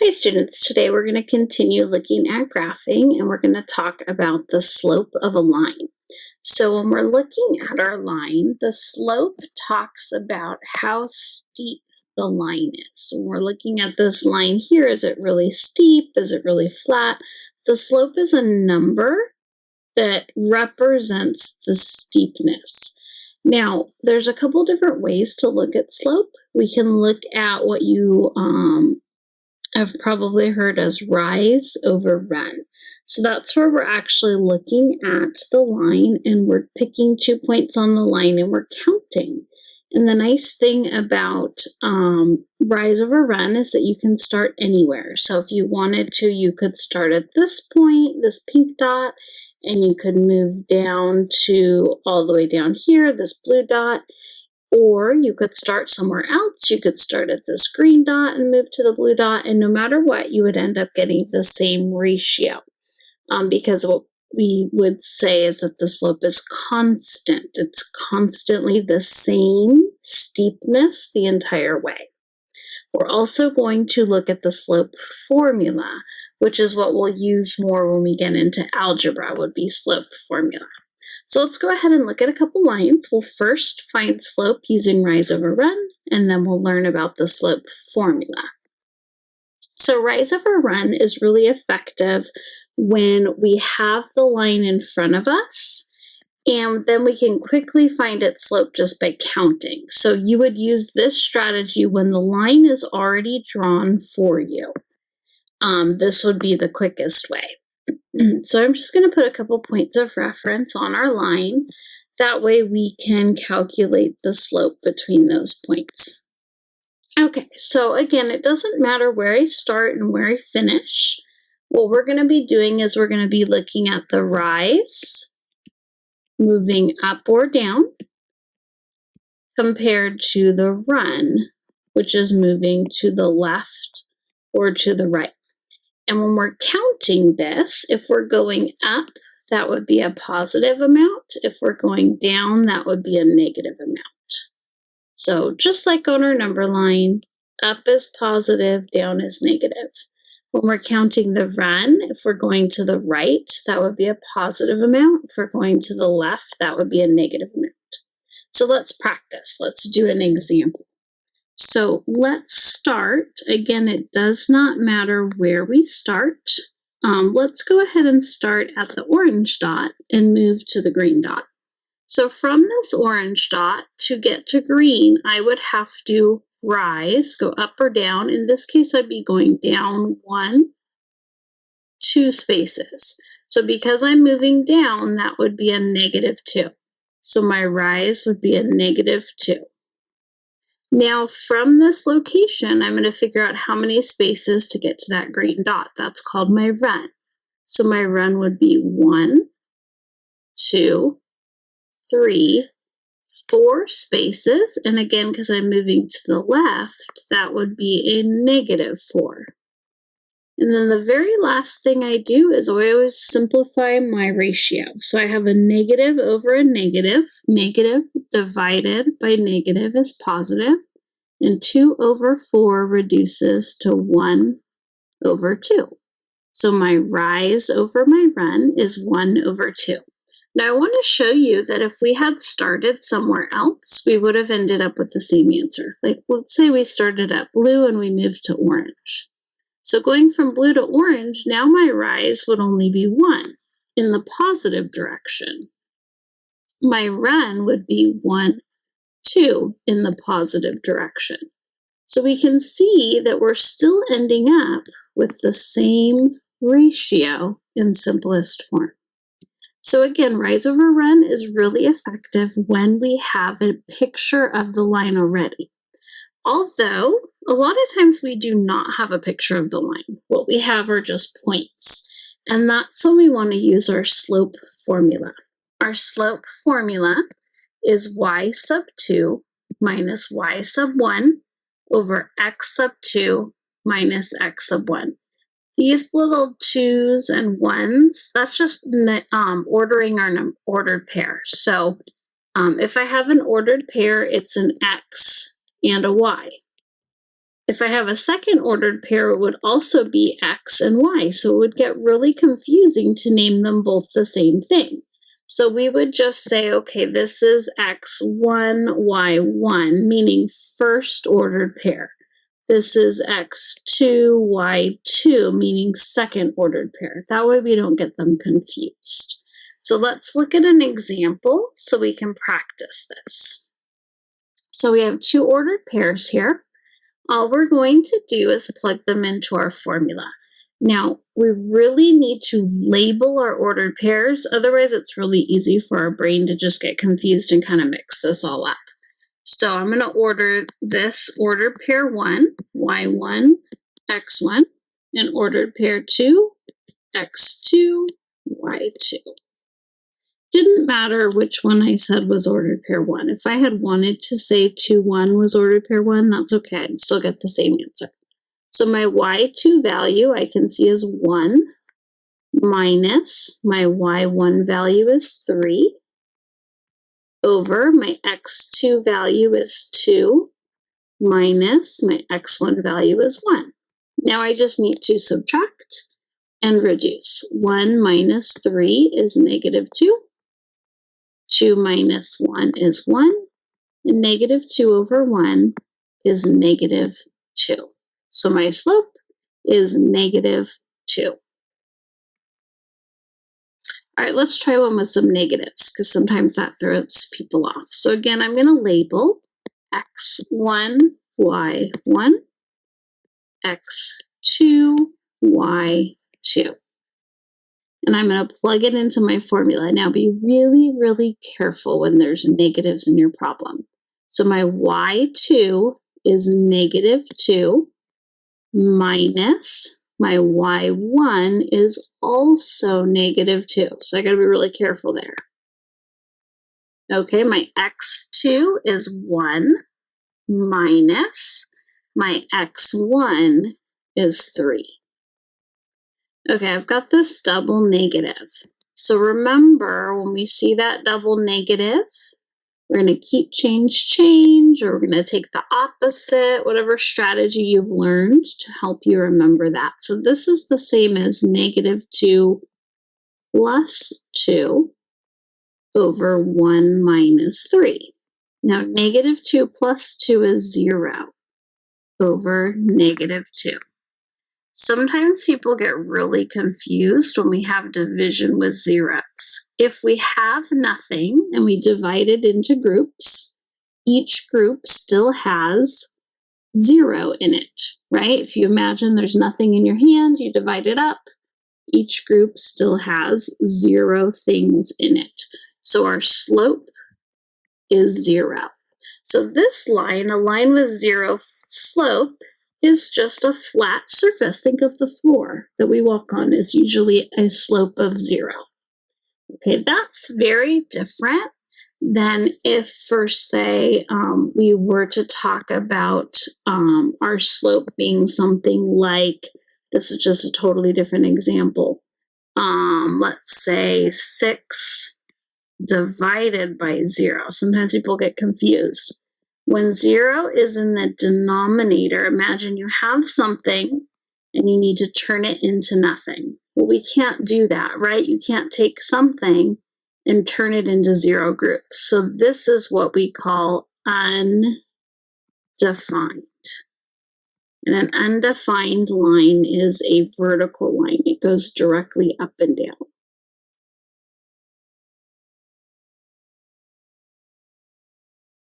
Hi students, today we're going to continue looking at graphing and we're going to talk about the slope of a line. So when we're looking at our line, the slope talks about how steep the line is. So when we're looking at this line here, is it really steep? Is it really flat? The slope is a number that represents the steepness. Now, there's a couple different ways to look at slope. We can look at what you I've probably heard as rise over run. So that's where we're actually looking at the line and we're picking 2 points on the line and we're counting. And the nice thing about rise over run is that you can start anywhere. So if you wanted to, you could start at this point, this pink dot, and you could move down to all the way down here, this blue dot. Or you could start somewhere else. You could start at this green dot and move to the blue dot, and no matter what, you would end up getting the same ratio because what we would say is that the slope is constant. It's constantly the same steepness the entire way. We're also going to look at the slope formula, which is what we'll use more when we get into algebra, would be slope formula. So let's go ahead and look at a couple lines. We'll first find slope using rise over run, and then we'll learn about the slope formula. So rise over run is really effective when we have the line in front of us, and then we can quickly find its slope just by counting. So you would use this strategy when the line is already drawn for you. This would be the quickest way. So I'm just going to put a couple points of reference on our line. That way we can calculate the slope between those points. Okay, so again, it doesn't matter where I start and where I finish. What we're going to be doing is we're going to be looking at the rise, moving up or down, compared to the run, which is moving to the left or to the right. And when we're counting this, if we're going up, that would be a positive amount. If we're going down, that would be a negative amount. So just like on our number line, up is positive, down is negative. When we're counting the run, if we're going to the right, that would be a positive amount. If we're going to the left, that would be a negative amount. So let's practice. Let's do an example. So let's start. Again, it does not matter where we start. Let's go ahead and start at the orange dot and move to the green dot. So from this orange dot to get to green, I would have to rise, go up or down. In this case, I'd be going down 1, 2 spaces. So because I'm moving down, that would be a -2. So my rise would be a -2. Now, from this location, I'm going to figure out how many spaces to get to that green dot. That's called my run. So my run would be 1, 2, 3, 4 spaces. And again, because I'm moving to the left, that would be a -4. And then the very last thing I do is I always simplify my ratio. So I have a negative over a negative. Negative divided by negative is positive. And 2 over 4 reduces to 1 over 2. So my rise over my run is 1 over 2. Now I want to show you that if we had started somewhere else, we would have ended up with the same answer. Like let's say we started at blue and we moved to orange. So going from blue to orange, now my rise would only be 1 in the positive direction. My run would be 1, 2 in the positive direction. So we can see that we're still ending up with the same ratio in simplest form. So again, rise over run is really effective when we have a picture of the line already. Although, a lot of times we do not have a picture of the line. What we have are just points. And that's when we want to use our slope formula. Our slope formula is y sub 2 minus y sub 1 over x sub 2 minus x sub 1. These little 2's and 1's, that's just ordering our ordered pair. So if I have an ordered pair, it's an x and a y. If I have a second ordered pair, it would also be x and y. So it would get really confusing to name them both the same thing. So we would just say, okay, this is x1, y1, meaning first ordered pair. This is x2, y2, meaning second ordered pair. That way we don't get them confused. So let's look at an example so we can practice this. So we have two ordered pairs here. All we're going to do is plug them into our formula. Now, we really need to label our ordered pairs, otherwise it's really easy for our brain to just get confused and kind of mix this all up. So I'm going to order this ordered pair 1, y1, x1, and ordered pair 2, x2, y2. Didn't matter which one I said was ordered pair 1. If I had wanted to say 2, 1 was ordered pair 1, that's okay. I'd still get the same answer. So my y2 value I can see is 1 minus my y1 value is 3 over my x2 value is 2 minus my x1 value is 1. Now I just need to subtract and reduce. 1 minus 3 is negative 2. 2 minus 1 is 1. And negative 2 over 1 is negative 2. So my slope is negative 2. All right, let's try one with some negatives because sometimes that throws people off. So again, I'm going to label x1, y1, x2, y2. And I'm going to plug it into my formula. Now be really, really careful when there's negatives in your problem. So my y2 is negative 2 minus my y1 is also negative 2. So I got to be really careful there. Okay, my x2 is 1 minus my x1 is 3. Okay, I've got this double negative. So remember, when we see that double negative, we're going to keep change, or we're going to take the opposite, whatever strategy you've learned to help you remember that. So this is the same as negative 2 plus 2 over 1 minus 3. Now, negative 2 plus 2 is 0 over negative 2. Sometimes people get really confused when we have division with zeros. If we have nothing and we divide it into groups, each group still has 0 in it, right? If you imagine there's nothing in your hand, you divide it up, each group still has 0 things in it. So our slope is 0. So this line, a line with 0 slope, is just a flat surface. Think of the floor that we walk on is usually a slope of 0. Okay, that's very different than if, for say, we were to talk about our slope being something like, this is just a totally different example. Let's say 6 divided by 0. Sometimes people get confused. When 0 is in the denominator, imagine you have something and you need to turn it into nothing. Well, we can't do that, right? You can't take something and turn it into 0 groups. So this is what we call undefined. And an undefined line is a vertical line. It goes directly up and down.